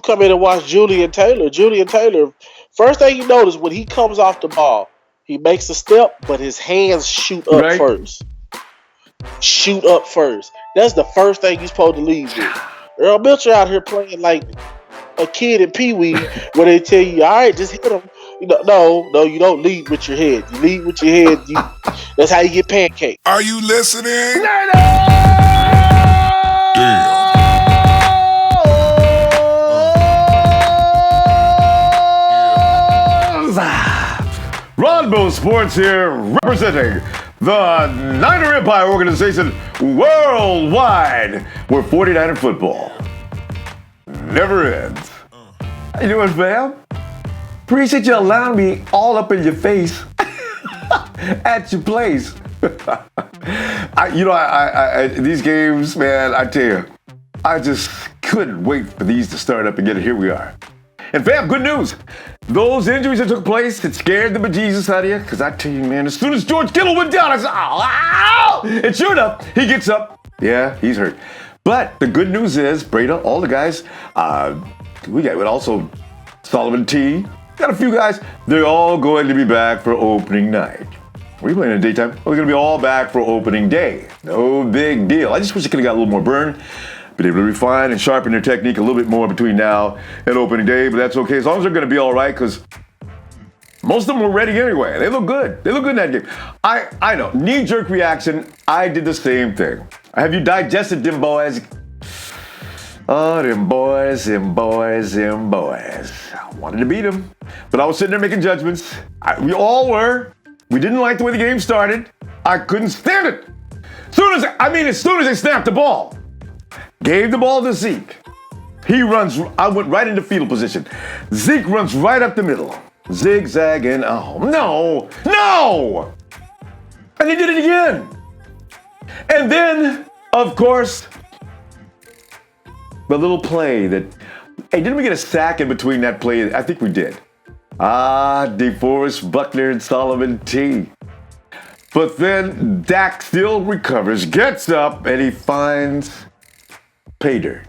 come in and watch Jullian Taylor. Jullian Taylor, first thing you notice when he comes off the ball, he makes a step, but his hands shoot up first. Shoot up first. That's the first thing he's supposed to lead with. Earl Mitchell out here playing like a kid in Pee Wee, where they tell you, all right, just hit him. You know, no, you don't lead with your head. You lead with your head. That's how you get pancaked. Are you listening? Ronbo Sports here, representing the Niner Empire organization worldwide, where 49er football never ends. How you doing, fam? Appreciate you allowing me all up in your face at your place. These games, man, I tell you, I just couldn't wait for these to start up and get it. Here we are. And fam, good news. Those injuries that took place, it scared the bejesus out of you. Because I tell you, man, as soon as George Kittle went down, I said, ow! And sure enough, he gets up. Yeah, he's hurt. But the good news is, Breda, all the guys, we got also Solomon T. Got a few guys. They're all going to be back for opening night. Were you playing in the daytime? Well, they're going to be all back for opening day. No big deal. I just wish they could have got a little more burn. Been able to refine and sharpen their technique a little bit more between now and opening day, but that's okay. As long as they're going to be all right, because most of them were ready anyway. They look good. They look good in that game. I know. Knee-jerk reaction. I did the same thing. Have you digested them boys? Oh, them boys. I wanted to beat them, but I was sitting there making judgments. We all were. We didn't like the way the game started. I couldn't stand it. As soon as they snapped the ball, gave the ball to Zeke. I went right into fetal position. Zeke runs right up the middle. Zigzagging. Oh, no. And they did it again. And then, of course, the little play that, hey, didn't we get a sack in between that play? I think we did. Deforest Buckner and Solomon T. But then Dak still recovers, gets up, and he finds pay dirt.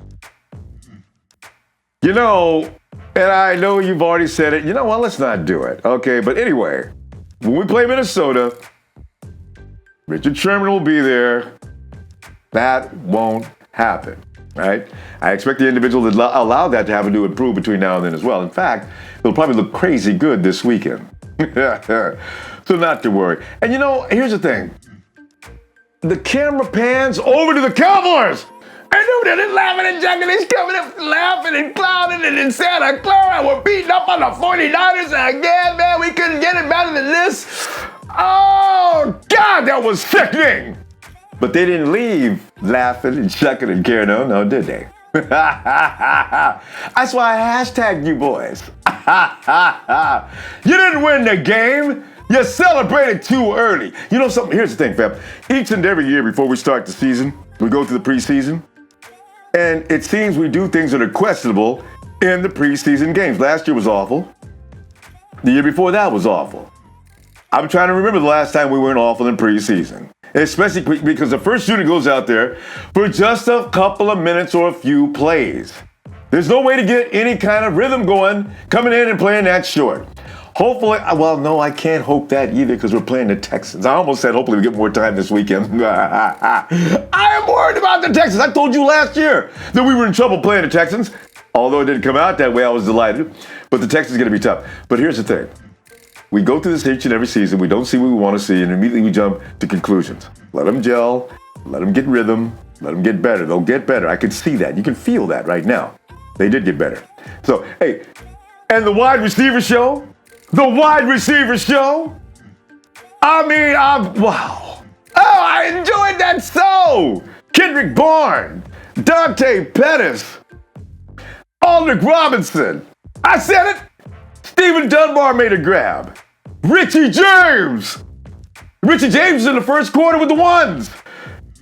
You know, and I know you've already said it. You know what? Let's not do it. Okay, but anyway, when we play Minnesota, Richard Sherman will be there. That won't happen, right? I expect the individual that allowed that to happen to improve between now and then as well. In fact, it'll probably look crazy good this weekend. So not to worry. And you know, here's the thing. The camera pans over to the Cowboys. And they're laughing and juggling, he's coming up laughing and clowning, and in Santa Clara, we're beating up on the 49ers again, man. We couldn't get it better than this. Oh, God, that was sickening. But they didn't leave laughing and shucking and caring, no, did they? That's why I hashtagged you boys. You didn't win the game. You celebrated too early. You know something? Here's the thing, fam. Each and every year before we start the season, we go through the preseason. And it seems we do things that are questionable in the preseason games. Last year was awful. The year before that was awful. I'm trying to remember the last time we weren't awful in preseason. Especially because the first unit goes out there for just a couple of minutes or a few plays. There's no way to get any kind of rhythm going coming in and playing that short. Hopefully, well, no, I can't hope that either because we're playing the Texans. I almost said hopefully we get more time this weekend. I am worried about the Texans. I told you last year that we were in trouble playing the Texans. Although it didn't come out that way, I was delighted. But the Texans are going to be tough. But here's the thing. We go through this each and every season. We don't see what we want to see, and immediately we jump to conclusions. Let them gel. Let them get rhythm. Let them get better. They'll get better. I can see that. You can feel that right now. They did get better. So, hey, and the wide receiver show. Wow. Oh, I enjoyed that so. Kendrick Bourne, Dante Pettis, Aldrick Robinson. I said it. Stephen Dunbar made a grab. Richie James. Richie James is in the first quarter with the ones.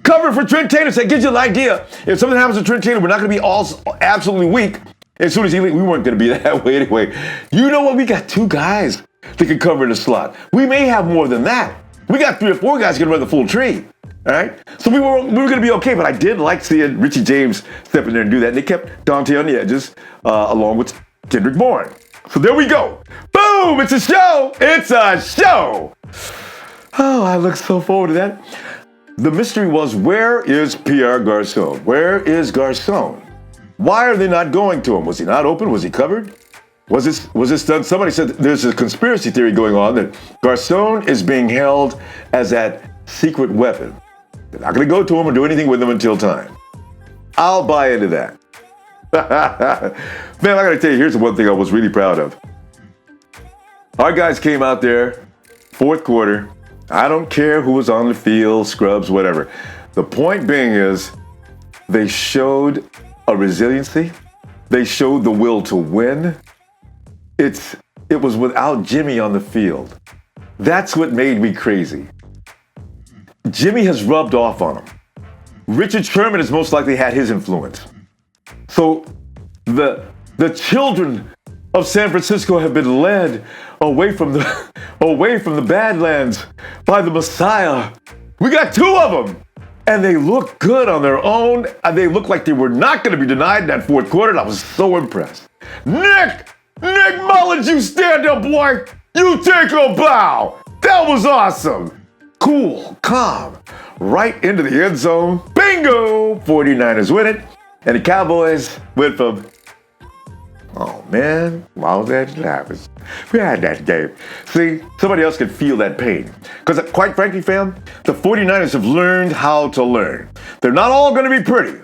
Cover for Trent Taylor. So that gives you an idea. If something happens to Trent Taylor, we're not going to be all absolutely weak. As soon as he leaves, we weren't going to be that way anyway. You know what? We got 2 guys that can cover in the slot. We may have more than that. We got 3 or 4 guys who can run the full tree. All right, so we were going to be okay, but I did like seeing Richie James step in there and do that. And they kept Dante on the edges, along with Kendrick Bourne. So there we go. Boom! It's a show. It's a show. Oh, I look so forward to that. The mystery was, where is Pierre Garçon? Where is Garçon? Why are they not going to him? Was he not open? Was he covered? Was this done? Somebody said there's a conspiracy theory going on that Garçon is being held as that secret weapon. They're not going to go to him or do anything with him until time. I'll buy into that. Man, I got to tell you, here's the one thing I was really proud of. Our guys came out there, fourth quarter. I don't care who was on the field, scrubs, whatever. The point being is they showed a resiliency. They showed the will to win. It was without Jimmy on the field. That's what made me crazy. Jimmy has rubbed off on him. Richard Sherman has most likely had his influence. So the children of San Francisco have been led away from the Badlands by the Messiah. We got two of them, and they look good on their own. And they look like they were not going to be denied in that fourth quarter. And I was so impressed. Nick Mullens, you stand up, boy. You take a bow. That was awesome. Cool, calm, right into the end zone. Bingo! 49ers win it. And the Cowboys went from, oh man, why was that laughing? We had that game. See, somebody else could feel that pain. Because quite frankly, fam, the 49ers have learned how to learn. They're not all going to be pretty,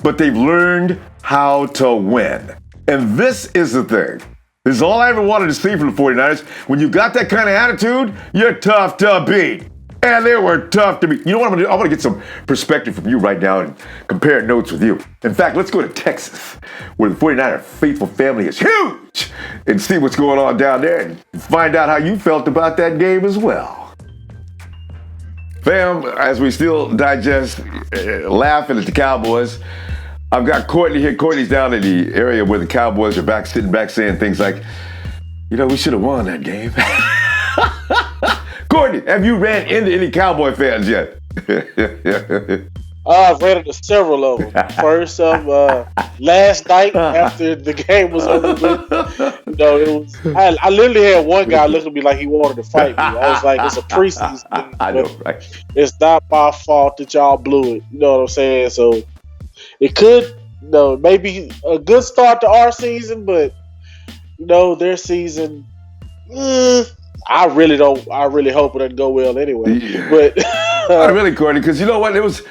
but they've learned how to win. And this is the thing. This is all I ever wanted to see from the 49ers. When you got that kind of attitude, you're tough to beat. And they were tough to beat. You know what I'm going to do? I want to get some perspective from you right now and compare notes with you. In fact, let's go to Texas, where the 49er faithful family is huge, and see what's going on down there and find out how you felt about that game as well. Fam, as we still digest laughing at the Cowboys, I've got Courtney here. Courtney's down in the area where the Cowboys are sitting back saying things like, you know, we should have won that game. Courtney, have you ran into any Cowboy fans yet? I've ran into several of them. First, last night after the game was over with, you know, it was. I literally had one guy look at me like he wanted to fight me. I was like, "It's a preseason. I know, right? It's not my fault that y'all blew it." You know what I'm saying? So it could, you know, maybe a good start to our season, but you know, their season. I really hope it doesn't go well anyway. Yeah. But I really, Courtney, because you know what? It was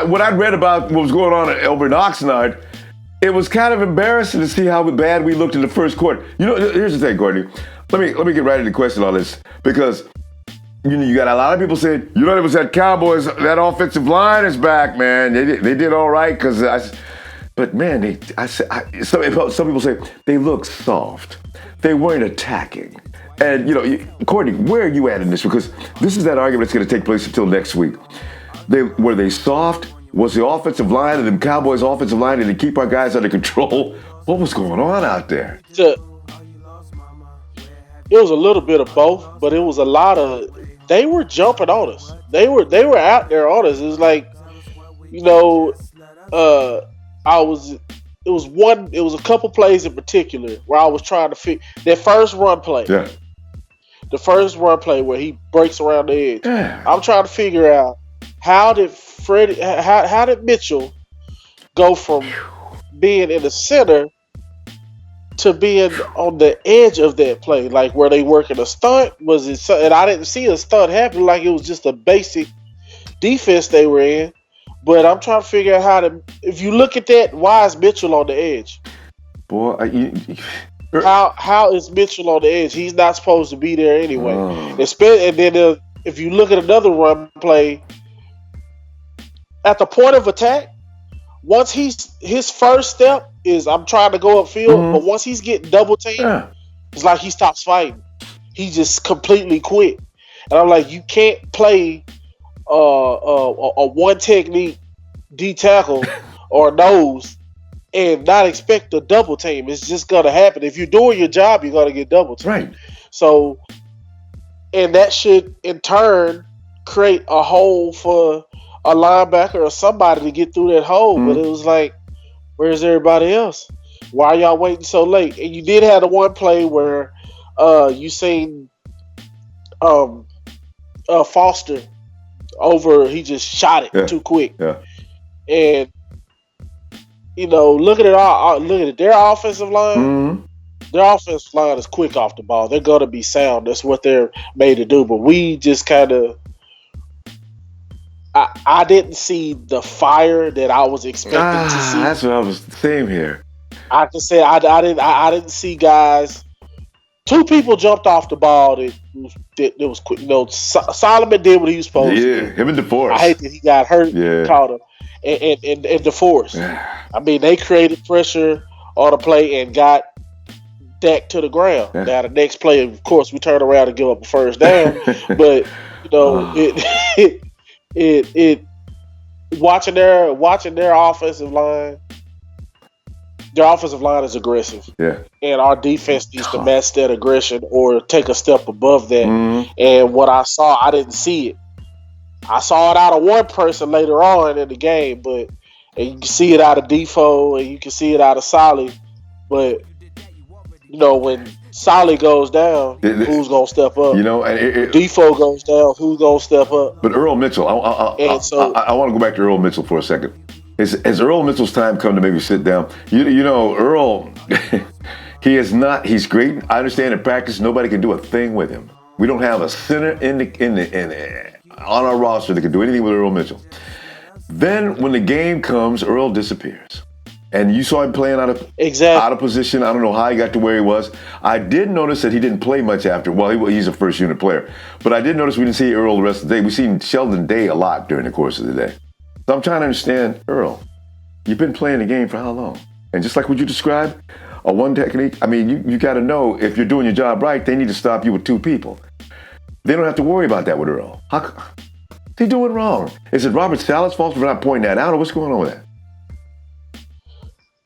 what I read about what was going on over in Oxnard. It was kind of embarrassing to see how bad we looked in the first quarter. You know, here's the thing, Courtney. Let me get right into the question on this, because you know, you got a lot of people saying, you know, it was that Cowboys, that offensive line is back, man. They did all right but man, some people say they look soft. They weren't attacking. And, you know, Courtney, where are you at in this? Because this is that argument that's going to take place until next week. Were they soft? Was the offensive line and the Cowboys' offensive line, did they keep our guys under control? What was going on out there? It was a little bit of both, but it was a lot of, they were jumping on us. They were out there on us. It was like, you know, it was a couple plays in particular where I was trying to figure that first run play. Yeah. The first run play where he breaks around the edge. Yeah. I'm trying to figure out how did Mitchell go from being in the center to being on the edge of that play? Like, were they working a stunt? Was it something? And I didn't see a stunt happen. Like, it was just a basic defense they were in. But I'm trying to figure out if you look at that, why is Mitchell on the edge? Boy, how is Mitchell on the edge? He's not supposed to be there anyway. Oh. And then if you look at another run play, at the point of attack, once his first step is I'm trying to go upfield, but once he's getting double teamed, it's like he stops fighting. He just completely quit. And I'm like, you can't play a one technique D tackle or nose and not expect a double team. It's just gonna happen. If you're doing your job, you're gonna get double teamed. Right. So, and that should in turn create a hole for a linebacker or somebody to get through that hole. But it was like, where's everybody else? Why are y'all waiting so late? And you did have the one play where you seen Foster over. He just shot it too quick. Yeah. And looking at their offensive line. Mm-hmm. Their offensive line is quick off the ball. They're gonna be sound. That's what they're made to do. But we just kind of. I didn't see the fire that I was expecting to see. That's what I was saying here. I can say I didn't see guys. Two people jumped off the ball that was quick. Solomon did what he was supposed to do. Yeah, him and Deforest. I hate that he got hurt. Yeah. Caught him. And Deforest. I mean, they created pressure on the play and got Dak to the ground. Yeah. Now the next play, of course, we turn around and give up a first down. But it watching their offensive line. Their offensive line is aggressive. Yeah. And our defense needs to match that aggression or take a step above that. Mm-hmm. And what I saw, I didn't see it. I saw it out of one person later on in the game, and you can see it out of Defo and you can see it out of Solly. But when Solly goes down, who's gonna step up? Defo goes down, who's gonna step up? But Earl Mitchell, I want to go back to Earl Mitchell for a second. Has Earl Mitchell's time come to maybe sit down? Earl, he's great. I understand in practice, nobody can do a thing with him. We don't have a center on our roster that can do anything with Earl Mitchell. Then when the game comes, Earl disappears. And you saw him playing out of position. I don't know how he got to where he was. I did notice that he didn't play much after. Well, he's a first unit player. But I did notice we didn't see Earl the rest of the day. We've seen Sheldon Day a lot during the course of the day. So I'm trying to understand, Earl, you've been playing the game for how long? And just like what you described, a one technique, I mean, you got to know if you're doing your job right, they need to stop you with two people. They don't have to worry about that with Earl. What's he doing wrong? Is it Robert Sala's fault for not pointing that out, or what's going on with that?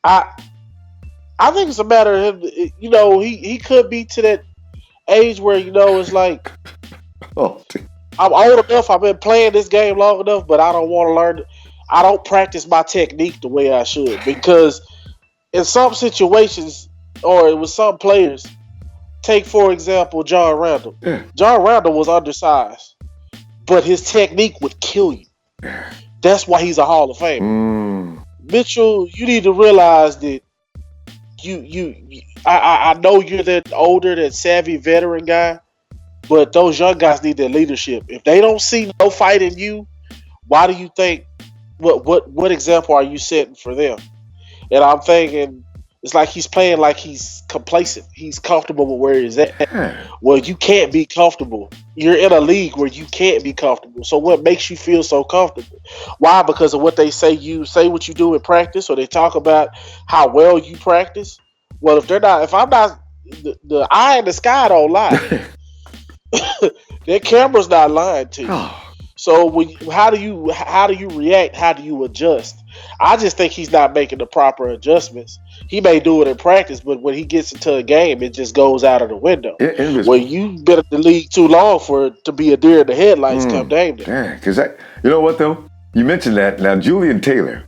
I think it's a matter of him. He could be to that age where it's like, I'm old enough. I've been playing this game long enough, but I don't want to learn. I don't practice my technique the way I should, because in some situations or with some players, take for example John Randall. Yeah. John Randall was undersized, but his technique would kill you. That's why he's a Hall of Famer. Mitchell, you need to realize that I know you're that older, that savvy veteran guy, but those young guys need their leadership. If they don't see no fight in you, why do you think what example are you setting for them? And I'm thinking it's like he's playing like he's complacent. He's comfortable with where he's at. Well, you can't be comfortable. You're in a league where you can't be comfortable. So what makes you feel so comfortable? Why? Because of what they say. You say what you do in practice, or they talk about how well you practice. Well, if I'm not, the eye in the sky don't lie. Their camera's not lying to you. So how do you react? How do you adjust? I just think he's not making the proper adjustments. He may do it in practice, but when he gets into a game, it just goes out of the window. Well, you've been in the league too long for it to be a deer in the headlights come game day. Yeah, because you know what though? You mentioned that. Now, Jullian Taylor.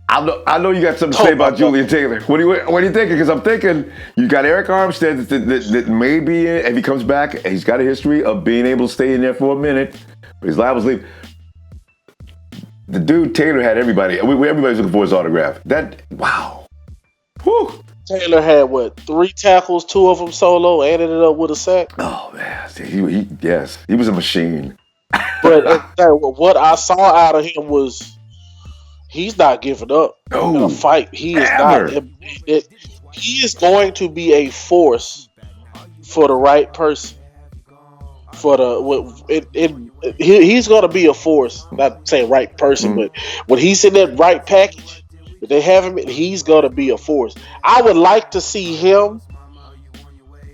I know you got something to say about Jullian Taylor. What are you thinking? Because I'm thinking you got Eric Armstead that may be in, if he comes back, he's got a history of being able to stay in there for a minute, but his life was leaving. The dude Taylor had everybody. Everybody's looking for his autograph. Wow. Whew. Taylor had 3 tackles, 2 of them solo, and ended up with a sack. Oh man, he was a machine. But what I saw out of him was he's not giving up in a fight. He is not. He is going to be a force for the right person. He's going to be a force. Not saying right person, but when he's in that right package, if they have him, he's going to be a force. I would like to see him,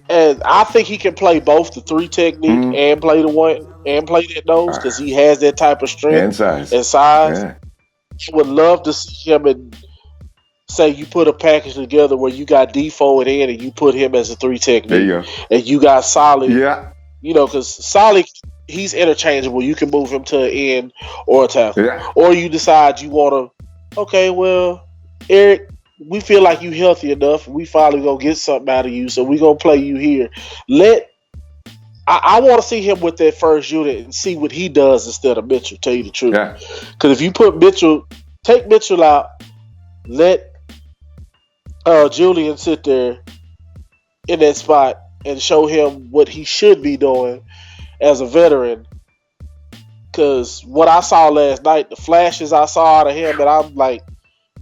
and I think he can play both the 3 technique and play the 1 and play that nose, because he has that type of strength and size. Yeah. I would love to see him and say you put a package together where you got Defo and you put him as a 3 technique. There you go. And you got Solid. Yeah. Because Solid he's interchangeable. You can move him to an end or a tackle. Yeah. Or you decide you want to, okay, well, Eric, we feel like you healthy enough. We finally going to get something out of you, so we going to play you here. I want to see him with that first unit and see what he does instead of Mitchell, tell you the truth. Yeah. Because if you take Mitchell out, let Jullian sit there in that spot and show him what he should be doing as a veteran. Because what I saw last night, the flashes I saw out of him, and I'm like,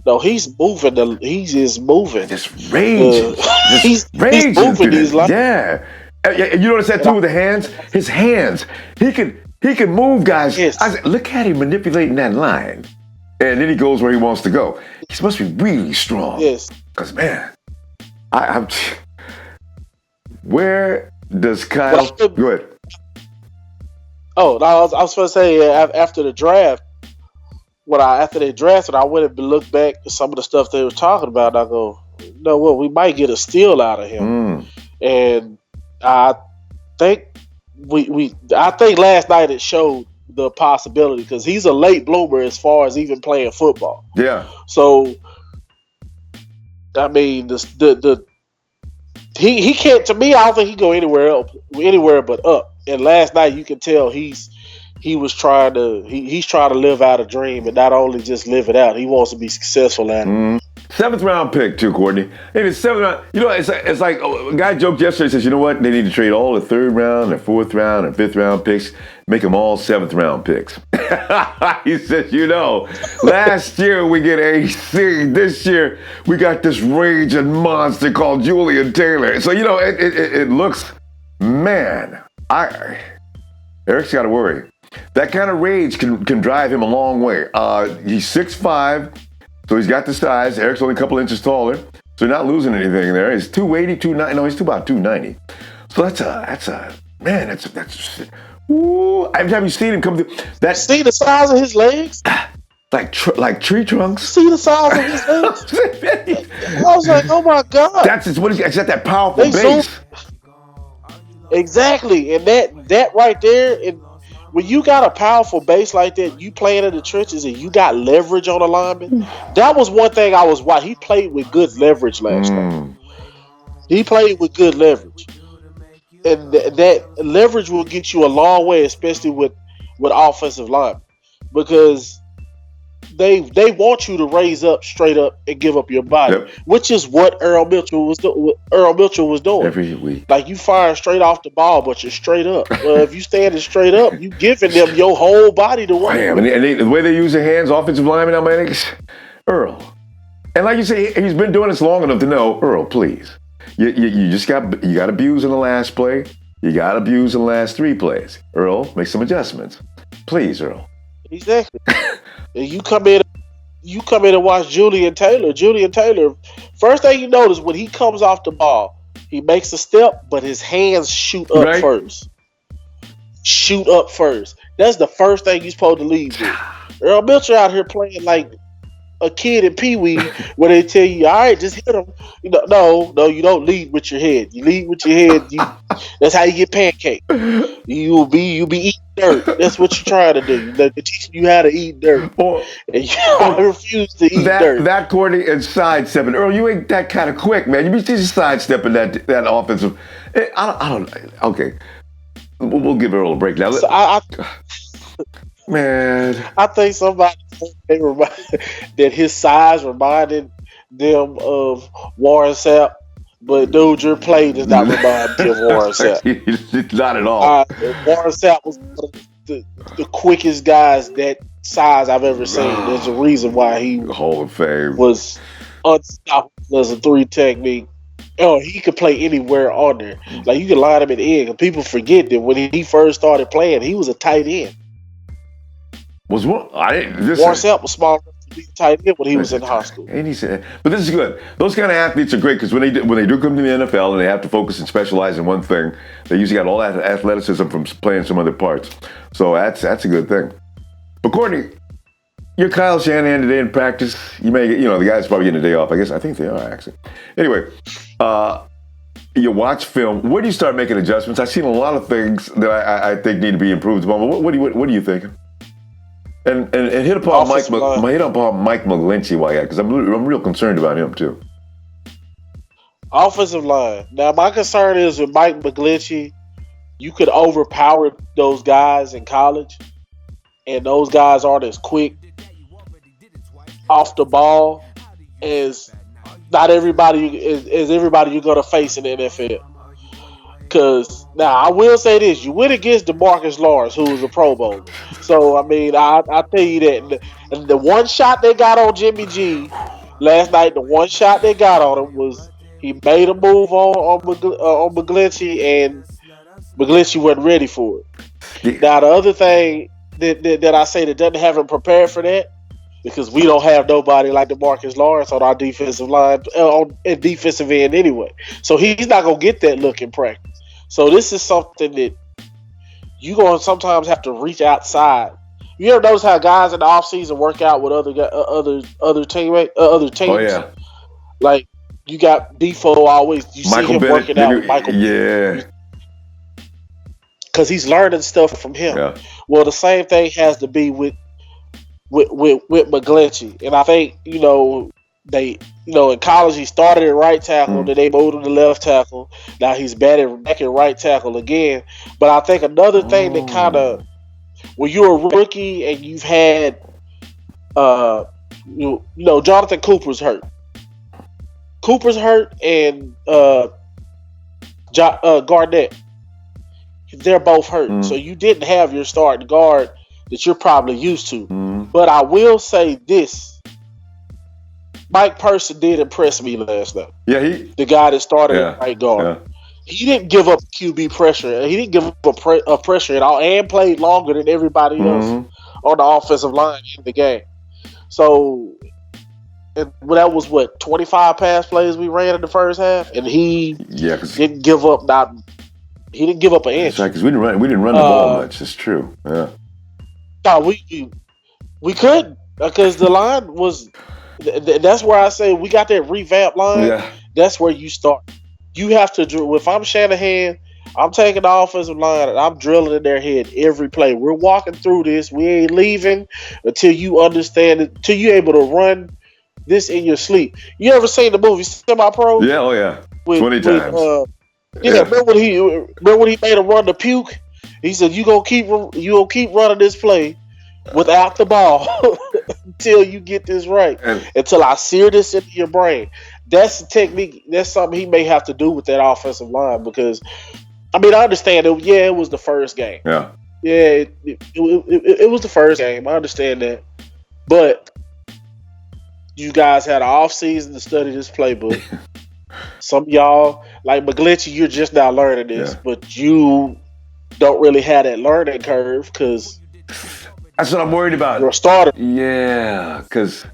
no, he's moving. He's just moving. Just raging. He's moving these lines. Yeah. You notice that too with the hands? His hands. He can move guys. Yes. I said, look at him manipulating that line. And then he goes where he wants to go. He's supposed to be really strong. Yes. Because, man, I'm... Where does Kyle... Go ahead. Oh, no, I was going to say, after the draft, after they drafted, I went and looked back at some of the stuff they were talking about, and I go, no, well, we might get a steal out of him. And I think I think last night it showed the possibility because he's a late bloomer as far as even playing football. Yeah. So, I mean, he can't. To me, I don't think he go anywhere but up. And last night you can tell he's trying to live out a dream and not only just live it out. He wants to be successful at it. 7th round pick too, Courtney. And it's 7th round. You know, it's like a guy joked yesterday. Says, you know what? They need to trade all the 3rd round, and 4th round, and 5th round picks. Make them all 7th round picks. He says, you know, last year we get AC. This year we got this raging monster called Jullian Taylor. So you know, it looks, man. Eric's got to worry. That kind of rage can drive him a long way. He's 6'5". So he's got the size. Eric's only a couple inches taller, so you're not losing anything there. He's 280, 290. No, he's about 290. So that's ooh. Every time you see him come through, See the size of his legs? like tree trunks. See the size of his legs? I was like, oh my God. That's just what it's got that powerful base. Exactly, and that right there, and when you got a powerful base like that, you playing in the trenches and you got leverage on the lineman. That was one thing I was watching. He played with good leverage last night. He played with good leverage, and that leverage will get you a long way, especially with offensive linemen, because they want you to raise up straight up and give up your body, which is what Earl Mitchell was doing every week. Like, you fire straight off the ball, but you're straight up. Well, if you standing straight up, you giving them your whole body to work. Damn, and the way they use their hands, offensive linemen, I mean, Earl. And like you say, he's been doing this long enough to know, Earl, please. You just got abused in the last play. You got abused in the last 3 plays. Earl, make some adjustments. Please, Earl. Exactly. And you come in and watch Jullian Taylor. Jullian Taylor, first thing you notice when he comes off the ball, he makes a step, but his hands shoot up first. Shoot up first. That's the first thing you're supposed to lead with. Earl Mitchell out here playing like a kid in Pee Wee, where they tell you, all right, just hit him. No, you don't lead with your head. You lead with your head. That's how you get pancake. You be eating dirt. That's what you're trying to do. They're teaching you how to eat dirt, and you refuse to eat dirt. That Courtney and sidestepping. Earl, you ain't that kind of quick, man. You be just sidestepping that offensive. I don't. Okay, we'll give Earl a break now. So man, I think somebody that his size reminded them of Warren Sapp, but dude, your play does not remind me of Warren Sapp. Not at all. Warren Sapp was one of the quickest guys that size I've ever seen. There's a reason why he Hall of Fame was unstoppable as a 3 technique. Oh, he could play anywhere on there. Like, you could line him in the end. People forget that when he first started playing, he was a tight end. Warren Sapp was small enough to be a tight end when he was in high school. And he said, but this is good. Those kind of athletes are great because when they do come to the NFL and they have to focus and specialize in one thing, they usually got all that athleticism from playing some other parts. So that's a good thing. But Courtney, you're Kyle Shanahan today in practice. You may get, the guys probably getting a day off. I think they are actually. Anyway, you watch film, where do you start making adjustments? I've seen a lot of things that I think need to be improved upon. But what are you thinking? And hit upon Mike McGlinchey while because I'm real concerned about him too. Offensive line. Now my concern is with Mike McGlinchey, you could overpower those guys in college, and those guys aren't as quick off the ball as everybody you're gonna face in the NFL. Because now I will say this: you went against DeMarcus Lawrence, who was a Pro Bowler. So I mean, I tell you that. And the one shot they got on Jimmy G last night, the one shot they got on him was he made a move on McGlinchey, and McGlinchey wasn't ready for it. Yeah. Now the other thing that I say that doesn't have him prepared for that, because we don't have nobody like DeMarcus Lawrence on our defensive line, on defensive end anyway. So he's not going to get that look in practice. So this is something that you're going to sometimes have to reach outside. You ever notice how guys in the offseason work out with other teammates? Oh, yeah. Like, you got Defoe always. You Michael see him Bennett, working out with Michael Bennett. Yeah. Because he's learning stuff from him. Yeah. Well, the same thing has to be with McGlinchey. And I think, in college he started at right tackle, then they moved him to left tackle. Now he's back at right tackle again. But I think another thing that kind of, when you're a rookie and you've had, Jonathan Cooper's hurt. And Garnett, they're both hurt. So you didn't have your starting guard that you're probably used to. But I will say this. Mike Person did impress me last night. Yeah, the guy that started at right guard. Yeah. He didn't give up QB pressure. He didn't give up pressure at all, and played longer than everybody else on the offensive line in the game. So, that was 25 pass plays we ran in the first half, and he didn't give up He didn't give up an inch. That's right, because we didn't run the ball much. It's true. Yeah. No, we couldn't, because the line was. That's where I say we got that revamped line. Yeah. That's where you start. You have to drill. If I'm Shanahan, I'm taking the offensive line and I'm drilling in their head every play. We're walking through this. We ain't leaving until you understand it. Until you're able to run this in your sleep. You ever seen the movie Semi-Pro? Yeah. Oh yeah. 20 times. Remember when he made him run the puke? He said, "You gonna keep running this play without the ball until you get this right. Until I sear this into your brain." That's the technique. That's something he may have to do with that offensive line, because, I mean, I understand it. Yeah, it was the first game. Yeah. Yeah, it was the first game. I understand that, but you guys had an off season to study this playbook. Some of y'all, like McGlinchey, you're just now learning this, but you don't really have that learning curve, because that's what I'm worried about. You're a starter. Yeah, because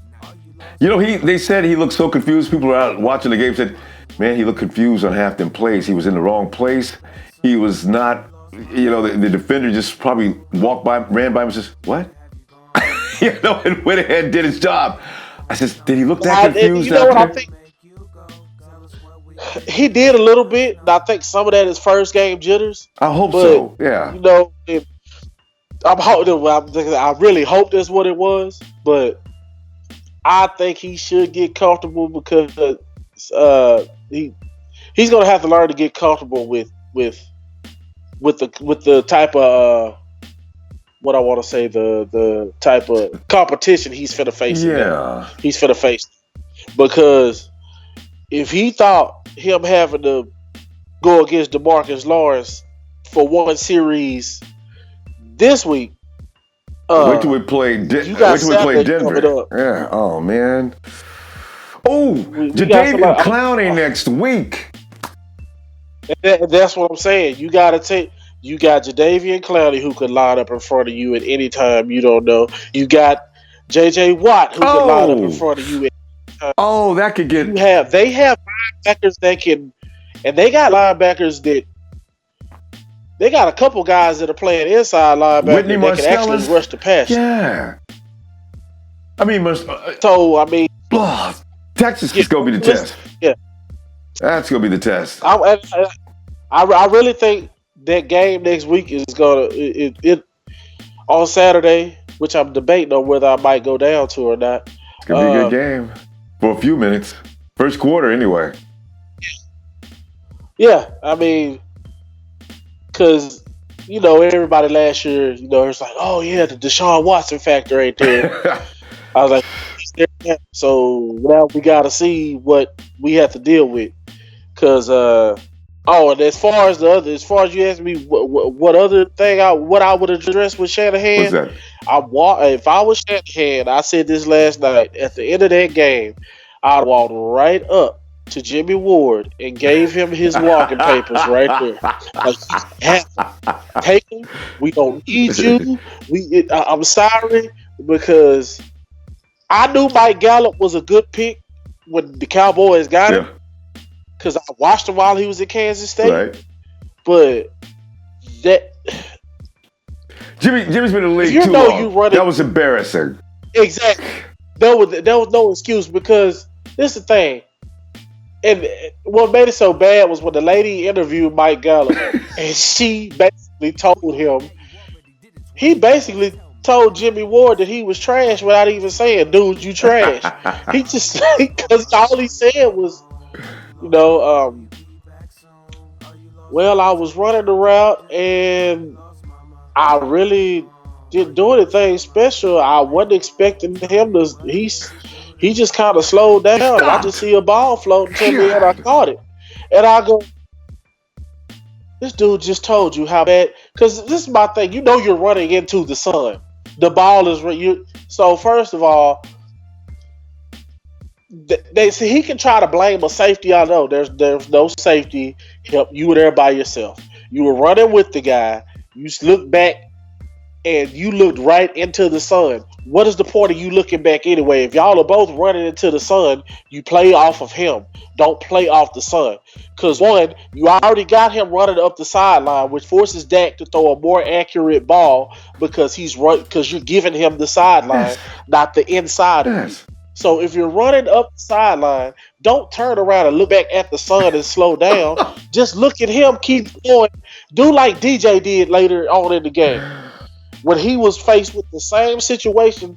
they said he looked so confused. People were out watching the game said, "Man, he looked confused on half them plays. He was in the wrong place. He was not." The defender just probably ran by him and says, "What?" And went ahead and did his job. I said, "Did he look that confused?" You know what I think? He did a little bit, and I think some of that is first game jitters. I hope so. Yeah. I really hope that's what it was, but I think he should get comfortable, because he's going to have to learn to get comfortable with the type of what I want to say, the type of competition he's finna face. Yeah, he's finna face, because if he thought him having to go against DeMarcus Lawrence for one series this week, wait till we play Denver. Yeah. Oh man. Oh, Jadeveon Clowney next week. And that's what I'm saying. You got Jadeveon Clowney, who could line up in front of you at any time. You don't know. You got J.J. Watt, who could line up in front of you at any time. Oh, that could get. They have linebackers that can, and they got linebackers that. They got a couple guys that are playing inside linebacker that can actually rush the pass. Yeah. Texas is going to be the test. Yeah. That's gonna be the test. I really think that game next week is gonna it on Saturday, which I'm debating on whether I might go down to or not. It's gonna be a good game for a few minutes. First quarter, anyway. Yeah, I mean, because everybody last year, it's like, oh yeah, the Deshaun Watson factor ain't there. I was like, so now we got to see what we have to deal with. Because and as far as you asked me, what other thing I would address with Shanahan? What's that? If I was Shanahan, I said this last night. At the end of that game, I'd walk right up to Jimmy Ward and gave him his walking papers right there. Like, take him. We don't need you. I'm sorry because I knew Mike Gallup was a good pick when the Cowboys got him. Because I watched him while he was at Kansas State. Right. But Jimmy's been in the league too long. That was embarrassing. Exactly. There was no excuse because this is the thing. And what made it so bad was when the lady interviewed Mike Gallup and she basically told him, he basically told Jimmy Ward that he was trash without even saying, dude, you trash. He just, because all he said was, well, I was running the route and I really didn't do anything special. I wasn't expecting him to, he just kind of slowed down. I just see a ball floating to me and I caught it. And I go, this dude just told you how bad, because this is my thing. You're running into the sun. The ball is, so first of all, they see he can try to blame a safety. I know there's no safety help. You were there by yourself. You were running with the guy. You looked back and you looked right into the sun. What is the point of you looking back anyway? If y'all are both running into the sun, you play off of him. Don't play off the sun. Because one, you already got him running up the sideline, which forces Dak to throw a more accurate ball because you're giving him the sideline, not the inside of you. So if you're running up the sideline, don't turn around and look back at the sun and slow down. Just look at him, keep going. Do like DJ did later on in the game. When he was faced with the same situation,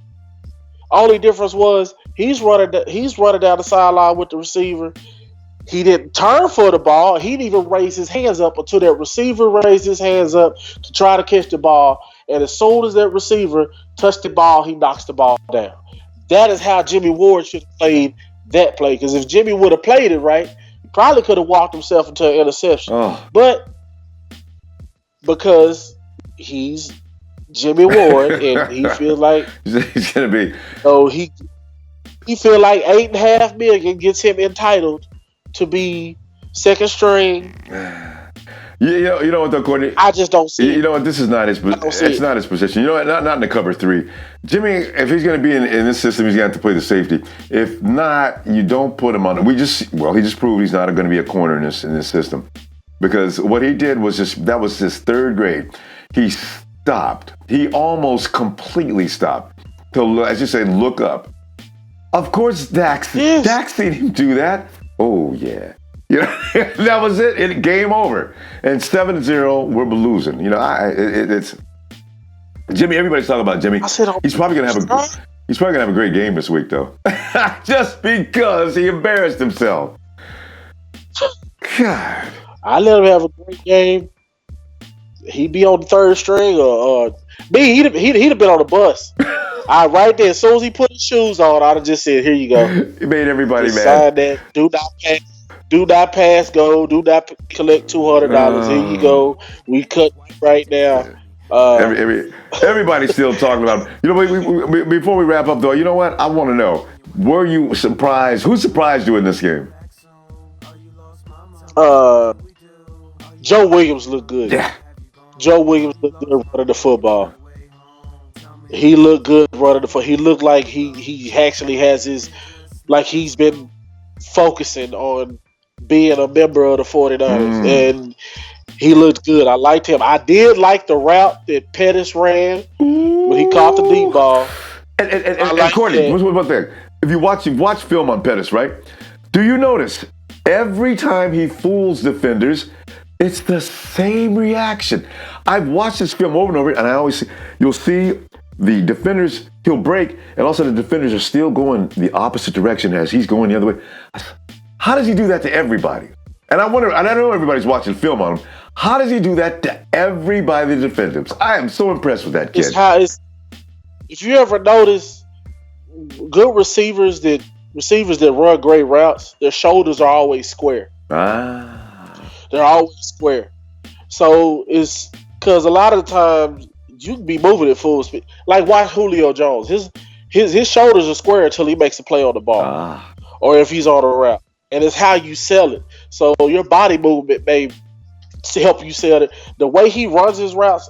only difference was he's running down the sideline with the receiver. He didn't turn for the ball. He didn't even raise his hands up until that receiver raised his hands up to try to catch the ball. And as soon as that receiver touched the ball, he knocks the ball down. That is how Jimmy Ward should have played that play. Because if Jimmy would have played it right, he probably could have walked himself into an interception. But because he's Jimmy Ward and he feels like he's gonna be, so he feel like $8.5 million gets him entitled to be second string. You know what though, Courtney? I just don't see it. You know what? This is not his. It's not his position. You know what? Not in the cover three. Jimmy, if he's going to be in this system, he's going to have to play the safety. If not, you don't put him on. He just proved he's not going to be a corner in this system, because what he did was that was his third grade. He stopped. He almost completely stopped to, as you say, look up. Of course, Dak seen him do that. Oh yeah. That was it. Game over. And 7-0, we're losing. It's Jimmy. Everybody's talking about Jimmy. He's probably gonna have a great game this week, though, just because he embarrassed himself. God, I let him have a great game. He'd be on the third string, or me. He'd have been on the bus. Right there, as soon as he put his shoes on, I'd have just said, "Here you go." He made everybody mad. Sign that. Do not pass. Do not pass go. Do not collect $200. Here you go. We cut right now. Everybody's still talking about him. We, before we wrap up, though, you know what? I want to know, were you surprised? Who surprised you in this game? Joe Williams looked good. Yeah. Joe Williams looked good running the football. He looked good running the football. He looked like he actually has he's been focusing on being a member of the 49ers, and he looked good. I liked him. I did like the route that Pettis ran when he caught the deep ball. And Courtney, one thing. If you've watched film on Pettis, right? Do you notice Every time he fools defenders, it's the same reaction. I've watched this film over and over, and I always see, you'll see the defenders, he'll break, and also the defenders are still going the opposite direction as he's going the other way. How does he do that to everybody? And I wonder, and I know everybody's watching film on him, how does he do that to everybody that defends him? I am so impressed with that kid. If you ever notice, good receivers that run great routes, their shoulders are always square. They're always square. So it's because a lot of the times you can be moving at full speed. Like watch Julio Jones. His shoulders are square until he makes a play on the ball. Or if he's on a route. And it's how you sell it. So your body movement may help you sell it. The way he runs his routes,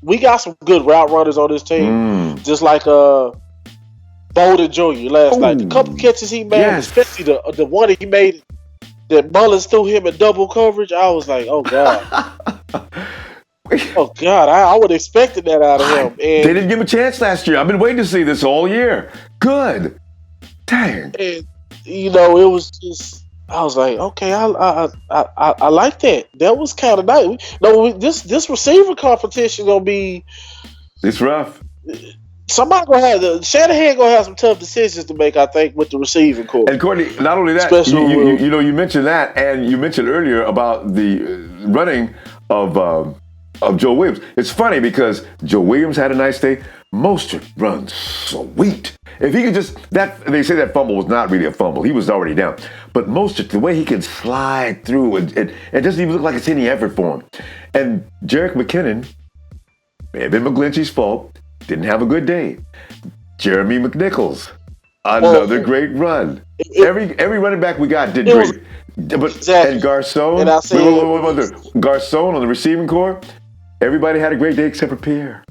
we got some good route runners on this team. Just like Bowden Jr. last night. The couple catches he made, especially the one that he made that Mullens threw him in double coverage, I was like, oh God. Oh God, I would have expected that out of him. And they didn't give him a chance last year. I've been waiting to see this all year. Good. Dang. And, it was just, I was like, okay, I like that. That was kind of nice. This receiver competition gonna be. It's rough. Somebody Shanahan gonna have some tough decisions to make, I think, with the receiving corps. And Courtney, not only that, you mentioned that, and you mentioned earlier about the running of Joe Williams. It's funny because Joe Williams had a nice day. Mostert runs sweet. If he could they say that fumble was not really a fumble. He was already down. But Mostert, the way he can slide through, it doesn't even look like it's any effort for him. And Jerick McKinnon, may have been McGlinchey's fault, didn't have a good day. Jeremy McNichols, another great run. Every running back we got did great. And Garcon, Garcon on the receiving corps, everybody had a great day except for Pierre.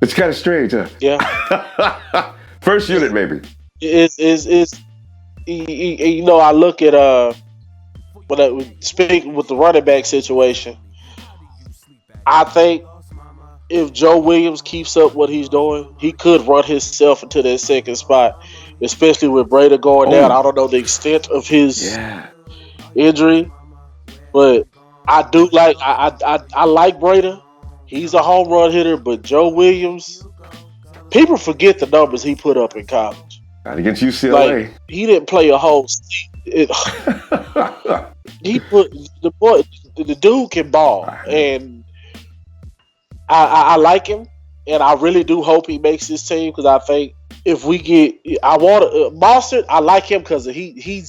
It's kind of strange, huh? Yeah. First unit, maybe. I look at when I speak with the running back situation. I think if Joe Williams keeps up what he's doing, he could run himself into that second spot, especially with Breda going down. I don't know the extent of his injury, but I do like I like Breda. He's a home run hitter, but Joe Williams, people forget the numbers he put up in college. Not against UCLA. Like, he didn't play a whole season. He put the dude can ball, and I like him, and I really do hope he makes this team because I think if we get, Mostert. I like him because he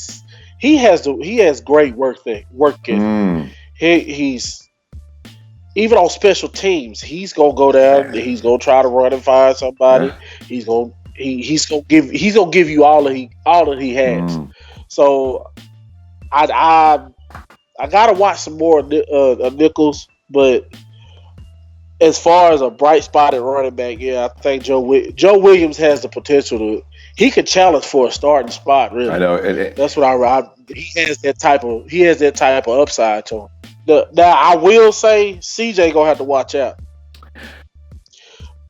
has great work ethic. He's even on special teams, he's gonna go down. He's gonna try to run and find somebody. He's gonna give you all that he has. So I gotta watch some more of Nichols, but as far as a bright spot at running back, I think Joe Williams has the potential he could challenge for a starting spot. Really, I know. That's what he has that type of upside to him. Now I will say CJ gonna have to watch out.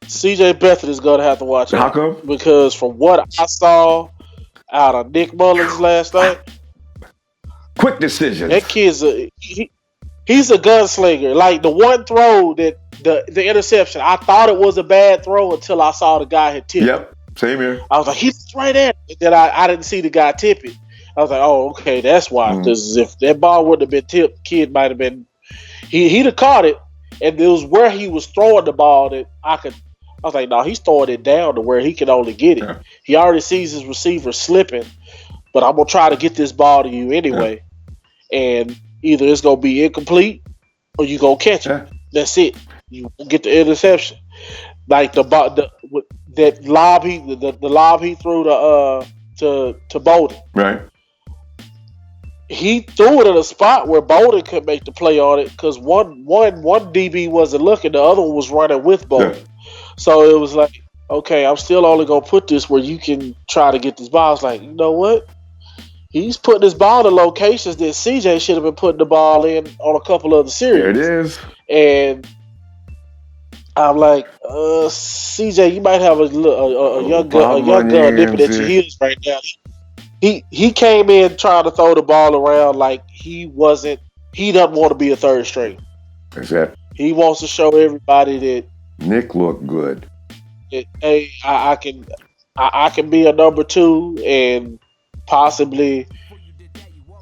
CJ Beathard is gonna have to watch out. How come? Because from what I saw out of Nick Mullens last night, quick decisions. That kid's he's a gunslinger. Like the one throw that the interception, I thought it was a bad throw until I saw the guy had tipped. Yep, same here. I was like, he's right at it. Then I didn't see the guy tip it. I was like, oh, okay, that's why. Because if that ball wouldn't have been tipped, kid might have been. He'd have caught it, and it was where he was throwing the ball that I was like, no, he's throwing it down to where he can only get it. Yeah. He already sees his receiver slipping, but I'm gonna try to get this ball to you anyway, and either it's gonna be incomplete or you gonna catch it. That's it. You get the interception, like the lob he threw to Bowden. Right. He threw it in a spot where Bowden could make the play on it because one DB wasn't looking, the other one was running with Bowden. Yeah. So it was like, okay, I'm still only gonna put this where you can try to get this ball. I was like, you know what? He's putting this ball in locations that CJ should have been putting the ball in on a couple of the series. There it is. And I'm like, CJ, you might have a young gun nipping at your heels right now. he came in trying to throw the ball around like he doesn't want to be a third string. Exactly. He wants to show everybody that Nick looked good. Hey, I can be a number 2 and possibly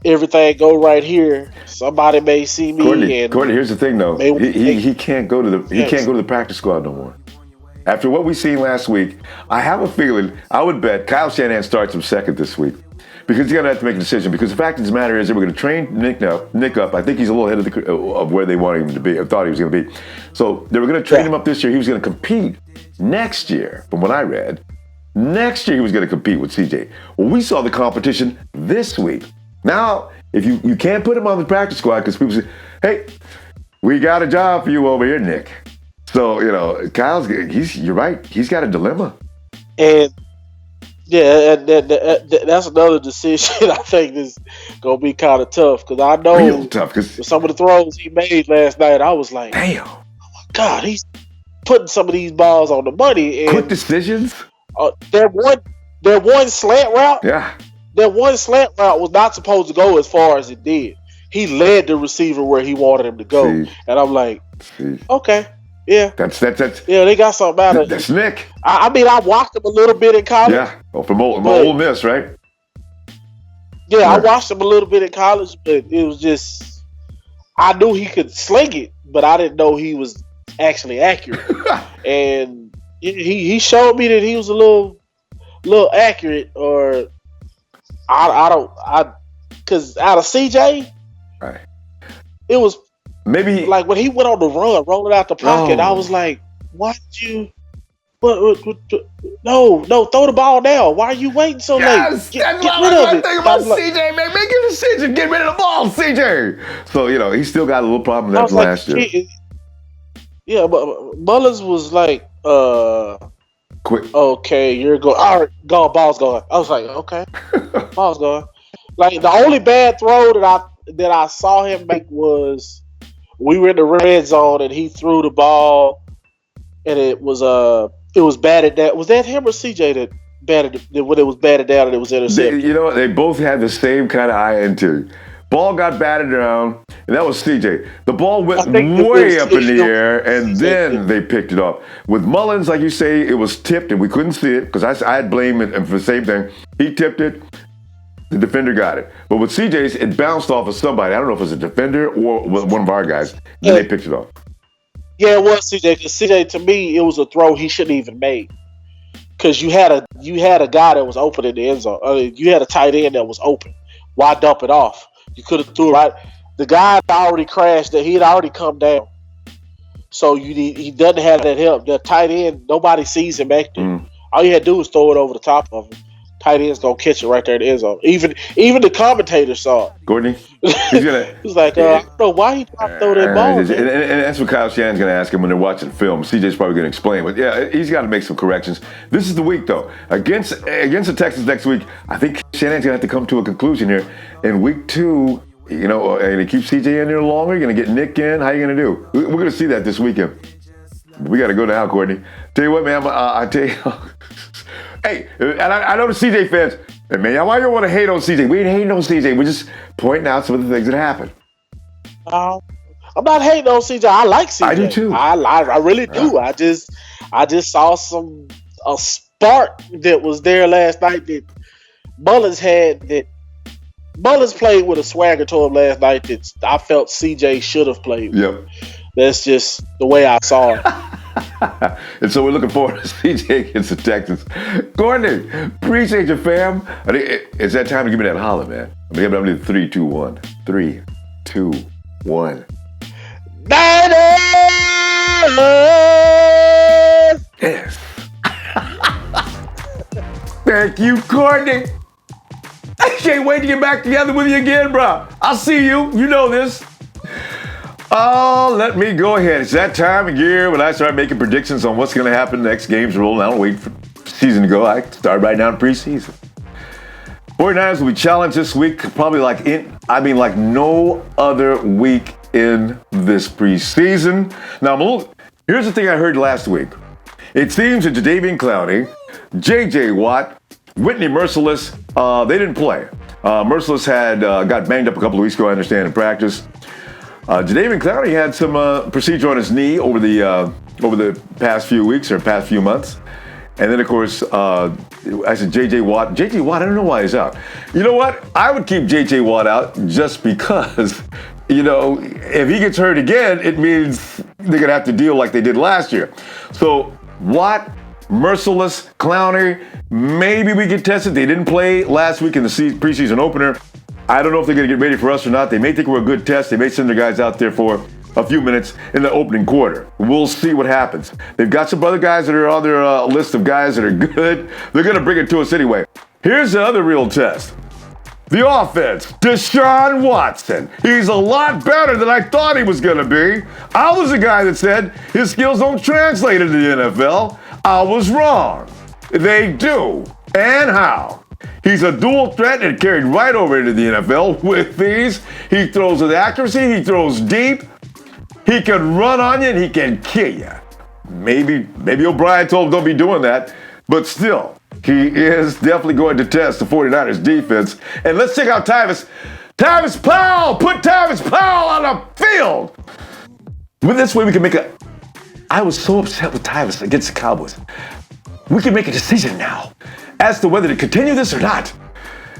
everything go right here. Somebody may see me. Courtney, here's the thing though. He can't go to the practice squad no more. After what we seen last week, I have a feeling I would bet Kyle Shanahan starts him second this week. Because he's going to have to make a decision. Because the fact of the matter is that we're going to train Nick up. I think he's a little ahead of where they wanted him to be, or thought he was going to be. So they were going to train him up this year. He was going to compete next year, from what I read. Next year he was going to compete with CJ. Well, we saw the competition this week. Now, if you can't put him on the practice squad because people say, hey, we got a job for you over here, Nick. So, you're right. He's got a dilemma. And yeah, and that's another decision I think is going to be kind of tough because I know real tough, with some of the throws he made last night, I was like, damn, oh my God, he's putting some of these balls on the money. And, quick decisions? That one slant route, that one slant route was not supposed to go as far as it did. He led the receiver where he wanted him to go. And I'm like, okay. Yeah, that's yeah. They got something out of it. That's Nick. I mean, I watched him a little bit in college. Yeah, from Ole Miss, right? Yeah, I watched him a little bit in college, but it was just I knew he could sling it, but I didn't know he was actually accurate. And he showed me that he was a little accurate, or because out of CJ, right? It was. Maybe like when he went on the run, rolling out the pocket, I was like, "Why did you? No, throw the ball now. Why are you waiting so late? Get rid of it." Thing about CJ, man, make a decision. Get rid of the ball, CJ. So he still got a little problem with that last year. Yeah, but Mullens was like, quick. Okay, you're going. All right, go. Ball's going. I was like, okay, ball's going. Like the only bad throw that I saw him make was. We were in the red zone and he threw the ball, and it was batted down. Was that him or CJ that batted when it was batted down and it was intercepted? You know what? They both had the same kind of INT. Ball got batted down, and that was CJ. The ball went way up in the air, and then they picked it up. With Mullens, like you say, it was tipped, and we couldn't see it because I had blamed him for the same thing. He tipped it. The defender got it. But with CJ's, it bounced off of somebody. I don't know if it was a defender or one of our guys. Then they picked it off. Yeah, it was CJ. Because CJ, to me, it was a throw he shouldn't even made. Because you had a guy that was open in the end zone. You had a tight end that was open. Why dump it off? You could have threw it right. The guy had already crashed. He had already come down. So he doesn't have that help. The tight end, nobody sees him back there. All you had to do was throw it over the top of him. Tight end's gonna catch it right there in the end zone. Even the commentator saw it. Courtney, he's like, I don't know why he tried to throw that ball. And that's what Kyle Shannon's gonna ask him when they're watching film. CJ's probably gonna explain, but yeah, he's got to make some corrections. This is the week though against the Texans next week. I think Shannon's gonna have to come to a conclusion here in week 2. And he keeps CJ in there longer. You're gonna get Nick in. How are you gonna do? We're gonna see that this weekend. We got to go now, Courtney. Tell you what, man. I tell you. Hey, and I know the CJ fans, man, why you want to hate on CJ? We ain't hating on CJ. We're just pointing out some of the things that happened. I'm not hating on CJ. I like CJ. I do too. I really do. I just saw a spark that was there last night that Mullens had. That Mullens played with a swagger to him last night that I felt CJ should have played with. Yep. That's just the way I saw it. And so we're looking forward to CJ against the Texans. Courtney, appreciate you, fam. I think it's that time to give me that holler, man. I'm going to do 3, 2, 1. 3, 2, 1. Yes. Thank you, Courtney. I can't wait to get back together with you again, bro. I'll see you. You know this. Oh, let me go ahead. It's that time of year when I start making predictions on what's going to happen next. Game's rolling. I don't wait for season to go. I start right now in preseason. 49ers will be challenged this week, probably like no other week in this preseason. Now, here's the thing I heard last week. It seems that Jadeveon Clowney, J.J. Watt, Whitney Merciless, they didn't play. Merciless got banged up a couple of weeks ago, I understand, in practice. Jadeveon Clowney had some procedure on his knee over the past few weeks or past few months. And then, of course, I said J.J. Watt. J.J. Watt, I don't know why he's out. You know what? I would keep J.J. Watt out just because, if he gets hurt again, it means they're going to have to deal like they did last year. So, Watt, Merciless, Clowney, maybe we get tested. They didn't play last week in the preseason opener. I don't know if they're going to get ready for us or not. They may think we're a good test. They may send their guys out there for a few minutes in the opening quarter. We'll see what happens. They've got some other guys that are on their list of guys that are good. They're going to bring it to us anyway. Here's the other real test. The offense, Deshaun Watson. He's a lot better than I thought he was going to be. I was the guy that said his skills don't translate into the NFL. I was wrong. They do. And how? He's a dual threat and carried right over into the NFL with these. He throws with accuracy. He throws deep. He can run on you and he can kill you. Maybe O'Brien told him don't be doing that, but still, he is definitely going to test the 49ers defense. And let's check out Tyvis. Tyvis Powell! Put Tyvis Powell on the field! With this way we can I was so upset with Tyvis against the Cowboys. We can make a decision now as to whether to continue this or not.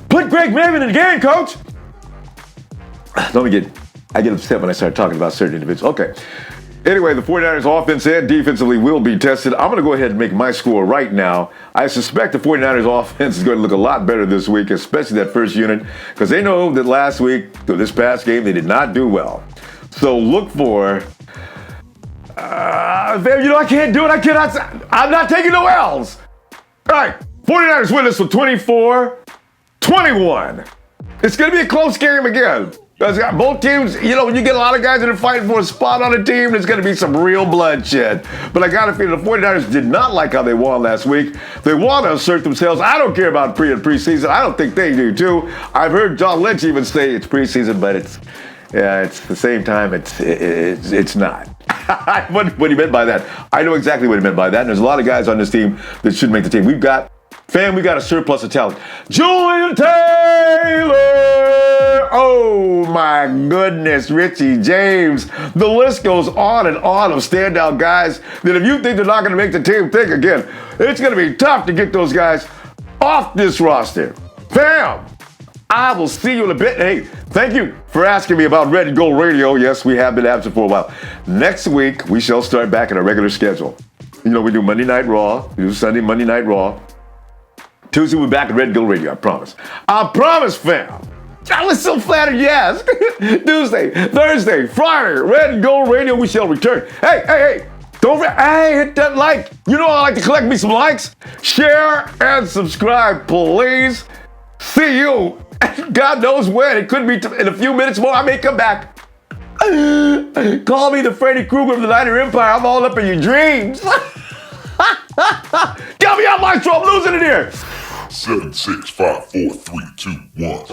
Put Greg Maven in the game, coach! I get upset when I start talking about certain individuals. Okay. Anyway, the 49ers offense and defensively will be tested. I'm going to go ahead and make my score right now. I suspect the 49ers offense is going to look a lot better this week, especially that first unit, because they know that last week, this past game, they did not do well. So look for, I can't do it. I'm not taking no L's. All right, 49ers win this with 24-21. It's going to be a close game again. Because both teams, when you get a lot of guys that are fighting for a spot on a team, there's going to be some real bloodshed. But I got a feeling the 49ers did not like how they won last week. They want to assert themselves. I don't care about preseason. I don't think they do, too. I've heard John Lynch even say it's preseason, but it's the same time, it's not. What he meant by that, I know exactly what he meant by that. And there's a lot of guys on this team that should make the team. We got a surplus of talent. Jullian Taylor! Oh my goodness, Richie James. The list goes on and on of standout guys that if you think they're not going to make the team, think again. It's going to be tough to get those guys off this roster. Fam, I will see you in a bit. Hey, thank you for asking me about Red and Gold Radio. Yes, we have been absent for a while. Next week, we shall start back in our regular schedule. We do Monday Night Raw. We do Sunday, Monday Night Raw. Tuesday, we'll be back at Red and Gold Radio, I promise. I promise, fam. I was so flattered, yes. Tuesday, Thursday, Friday, Red and Gold Radio, we shall return. Hey, hit that like. I like to collect me some likes. Share and subscribe, please. See you. God knows when. It could be in a few minutes more. I may come back. Call me the Freddy Krueger of the Niner Empire. I'm all up in your dreams. Get me out, Maestro. I'm losing it here. 7, 6, 5, 4, 3, 2, 1.